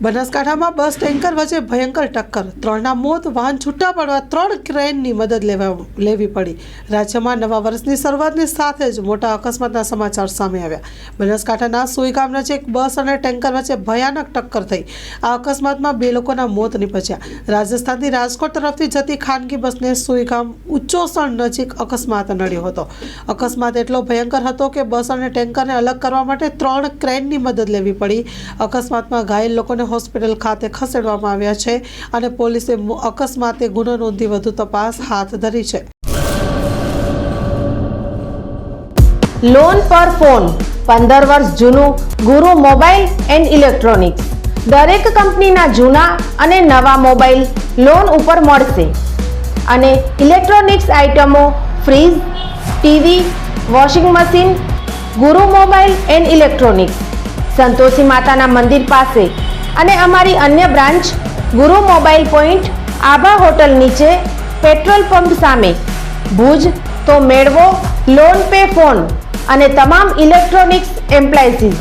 બનાસકાંઠામાં બસ ટેન્કર વચ્ચે ભયંકર ટક્કર, 3ના મોત, વાહન છૂટા પડવા 3 ક્રેનની મદદ લેવી પડી। રાજ્યમાં નવા વર્ષની શરૂઆતની સાથે જ મોટા અકસ્માતના સમાચાર સામે આવ્યા। બનાસકાંઠાના સુઈ ગામ નજીક બસ અને ટેન્કર વચ્ચે ભયાનક ટક્કર થઈ। આ અકસ્માતમાં 2 લોકોના મોત નીપજ્યા। રાજસ્થાનથી રાજકોટ તરફથી જતી ખાનગી બસને સુઈ ગામ ઉચ્ચોસણ નજીક અકસ્માત નડ્યો હતો। અકસ્માત એટલો ભયંકર હતો કે બસ અને ટેન્કરને અલગ કરવા માટે 3 ક્રેનની મદદ લેવી પડી। અકસ્માતમાં ઘાયલ લોકોને હોસ્પિટલ ખાતે ખસેડવામાં આવ્યા છે અને પોલીસે અકસ્માતે ગુનો નોંધી વધુ તપાસ હાથ ધરી છે। લોન પર ફોન 15 વર્ષ જૂનું ગુરુ મોબાઈલ એન્ડ ઇલેક્ટ્રોનિક્સ દરેક કંપનીના જૂના અને નવા મોબાઈલ લોન ઉપર મળશે અને ઇલેક્ટ્રોનિક્સ આઇટમો ફ્રીજ, ટીવી, વોશિંગ મશીન ગુરુ મોબાઈલ એન્ડ ઇલેક્ટ્રોનિક્સ સંતોષી માતાના મંદિર પાસે અને અમારી અન્ય બ્રાન્ચ ગુરુ મોબાઈલ પોઈન્ટ આભા હોટલ નીચે પેટ્રોલ પંપ સામે ભુજ। તો મેળવો લોન પે ફોન અને તમામ ઇલેક્ટ્રોનિક્સ એપ્લાયન્સીસ।